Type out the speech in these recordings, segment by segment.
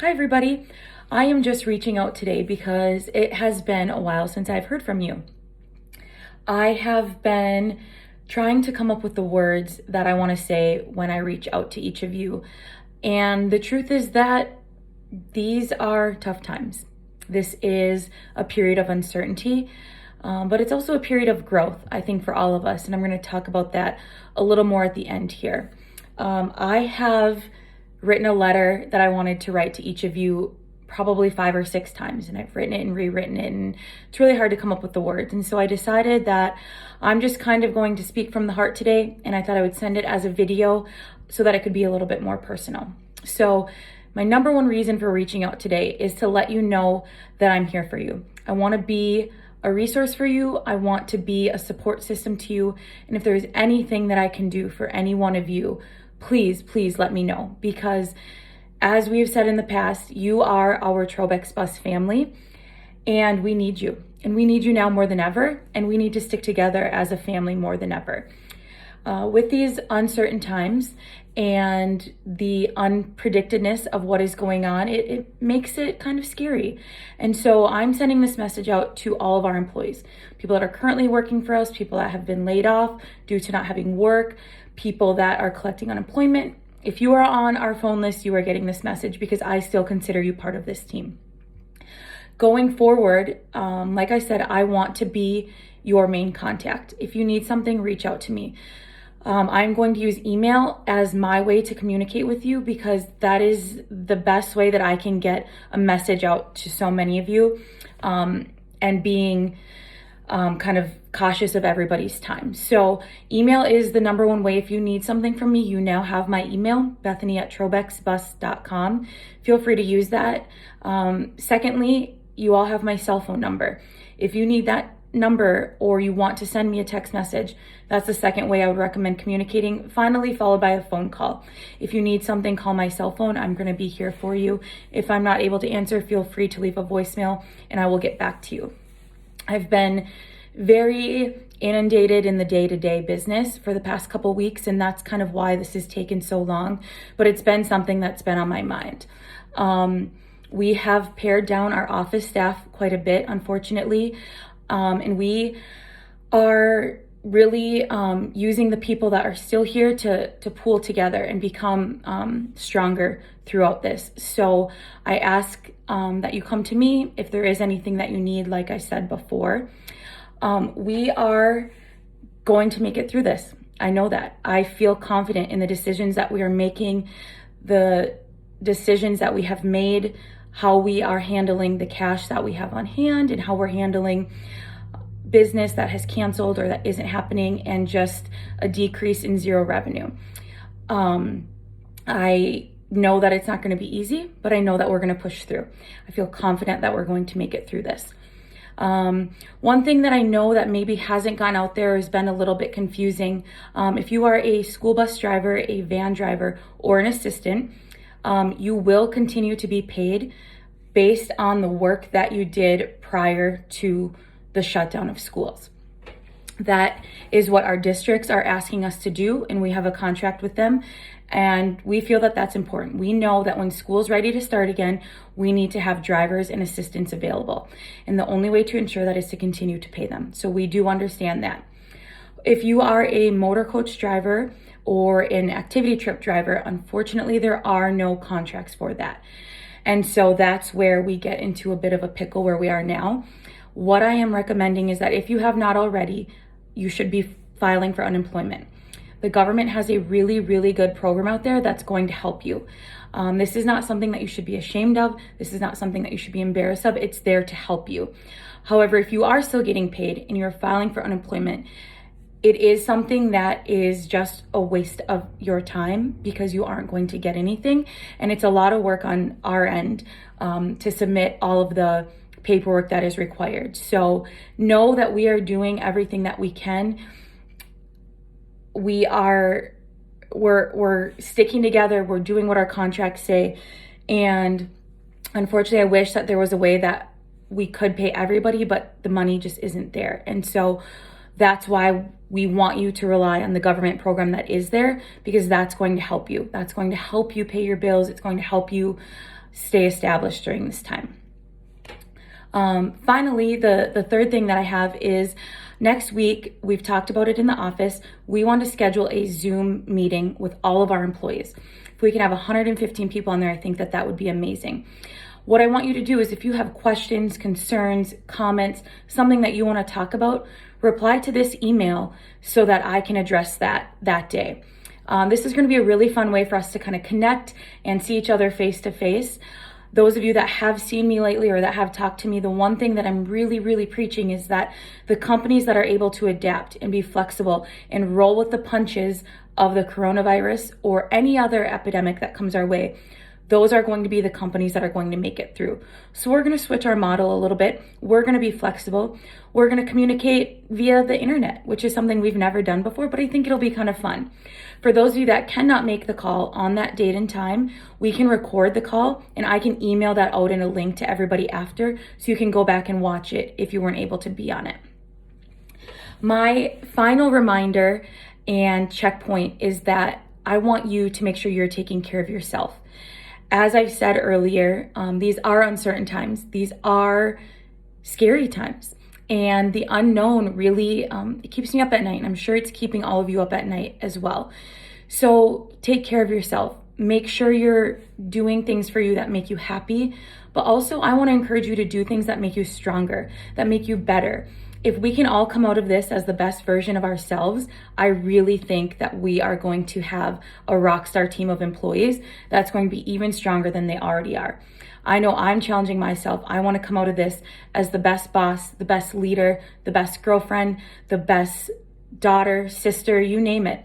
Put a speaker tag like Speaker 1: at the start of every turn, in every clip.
Speaker 1: Hi, everybody. I am just reaching out today because it has been a while since I've heard from you. I have been trying to come up with the words that I want to say when I reach out to each of you. And the truth is that these are tough times. This is a period of uncertainty, but it's also a period of growth, I think, for all of us. And I'm going to talk about that a little more at the end here. I have written a letter that I wanted to write to each of you probably 5 or 6 times, and I've written it and rewritten it, and it's really hard to come up with the words. And so I decided that I'm just kind of going to speak from the heart today, and I thought I would send it as a video so that it could be a little bit more personal. So my number one reason for reaching out today is to let you know that I'm here for you. I want to be a resource for you. I want to be a support system to you. And if there's anything that I can do for any one of you, please let me know, because as we have said in the past, you are our Trobex Bus family, and we need you. And we need you now more than ever, and we need to stick together as a family more than ever. With these uncertain times and the unpredictedness of what is going on, it makes it kind of scary. And so I'm sending this message out to all of our employees, people that are currently working for us, people that have been laid off due to not having work, people that are collecting unemployment. If you are on our phone list, you are getting this message because I still consider you part of this team. Going forward, like I said, I want to be your main contact. If you need something, reach out to me. I'm going to use email as my way to communicate with you because that is the best way that I can get a message out to so many of you, and being kind of cautious of everybody's time. So email is the number one way. If you need something from me, you now have my email, bethany@trobexbus.com. Feel free to use that. Secondly, you all have my cell phone number. If you need that number or you want to send me a text message, that's the second way I would recommend communicating. Finally, followed by a phone call. If you need something, call my cell phone. I'm going to be here for you. If I'm not able to answer, feel free to leave a voicemail and I will get back to you. I've been very inundated in the day-to-day business for the past couple weeks, and that's kind of why this has taken so long, but it's been something that's been on my mind. We have pared down our office staff quite a bit, unfortunately, and we are really using the people that are still here to pool together and become stronger throughout this. So I ask that you come to me if there is anything that you need, like I said before. We are going to make it through this. I know that. I feel confident in the decisions that we are making, the decisions that we have made, how we are handling the cash that we have on hand, and how we're handling business that has canceled or that isn't happening, and just a decrease in zero revenue. I know that it's not going to be easy, but I know that we're going to push through. I feel confident that we're going to make it through this. One thing that I know that maybe hasn't gone out there has been a little bit confusing. If you are a school bus driver, a van driver, or an assistant, you will continue to be paid based on the work that you did prior to the shutdown of schools. That is what our districts are asking us to do, and we have a contract with them, and we feel that that's important. We know that when school's ready to start again, we need to have drivers and assistants available, and the only way to ensure that is to continue to pay them. So we do understand that. If you are a motor coach driver or an activity trip driver, unfortunately, there are no contracts for that. And so that's where we get into a bit of a pickle where we are now. What I am recommending is that if you have not already, you should be filing for unemployment. The government has a really good program out there that's going to help you. This is not something that you should be ashamed of. This is not something that you should be embarrassed of. It's there to help you. However, if you are still getting paid and you're filing for unemployment, it is something that is just a waste of your time because you aren't going to get anything. And it's a lot of work on our end to submit all of the paperwork that is required. So know that we are doing everything that we can. We're sticking together. We're doing what our contracts say. And unfortunately, I wish that there was a way that we could pay everybody, but the money just isn't there. And so that's why we want you to rely on the government program that is there, because that's going to help you. That's going to help you pay your bills. It's going to help you stay established during this time. Finally, the third thing that I have is next week, we've talked about it in the office. We want to schedule a Zoom meeting with all of our employees. If we can have 115 people on there, I think that would be amazing. What I want you to do is if you have questions, concerns, comments, something that you want to talk about, reply to this email so that I can address that day. This is going to be a really fun way for us to kind of connect and see each other face to face. Those of you that have seen me lately or that have talked to me, the one thing that I'm really, really preaching is that the companies that are able to adapt and be flexible and roll with the punches of the coronavirus or any other epidemic that comes our way, those are going to be the companies that are going to make it through. So we're going to switch our model a little bit. We're going to be flexible. We're going to communicate via the internet, which is something we've never done before, but I think it'll be kind of fun. For those of you that cannot make the call on that date and time, we can record the call and I can email that out in a link to everybody after so you can go back and watch it if you weren't able to be on it. My final reminder and checkpoint is that I want you to make sure you're taking care of yourself. As I've said earlier, these are uncertain times. These are scary times. And the unknown really, it keeps me up at night. And I'm sure it's keeping all of you up at night as well. So take care of yourself. Make sure you're doing things for you that make you happy. But also, I want to encourage you to do things that make you stronger, that make you better. If we can all come out of this as the best version of ourselves, I really think that we are going to have a rock star team of employees that's going to be even stronger than they already are. I know I'm challenging myself. I want to come out of this as the best boss, the best leader, the best girlfriend, the best daughter, sister, you name it.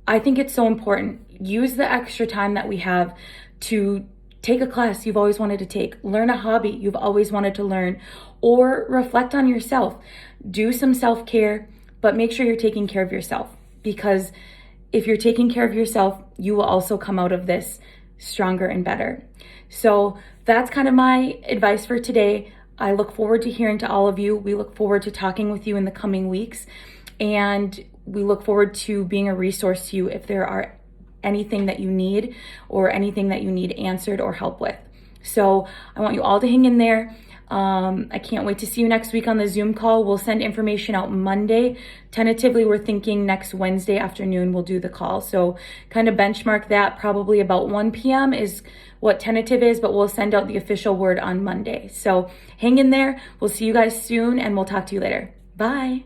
Speaker 1: I think it's so important. Use the extra time that we have to take a class you've always wanted to take, learn a hobby you've always wanted to learn, or reflect on yourself. Do some self-care, but make sure you're taking care of yourself, because if you're taking care of yourself, you will also come out of this stronger and better. So that's kind of my advice for today. I look forward to hearing to all of you. We look forward to talking with you in the coming weeks, and we look forward to being a resource to you if there are anything that you need or anything that you need answered or help with. So I want you all to hang in there. I can't wait to see you next week on the Zoom call. We'll send information out Monday. Tentatively, we're thinking next Wednesday afternoon we'll do the call. So kind of benchmark that, probably about 1 p.m. is what tentative is, but we'll send out the official word on Monday. So hang in there. We'll see you guys soon and we'll talk to you later. Bye.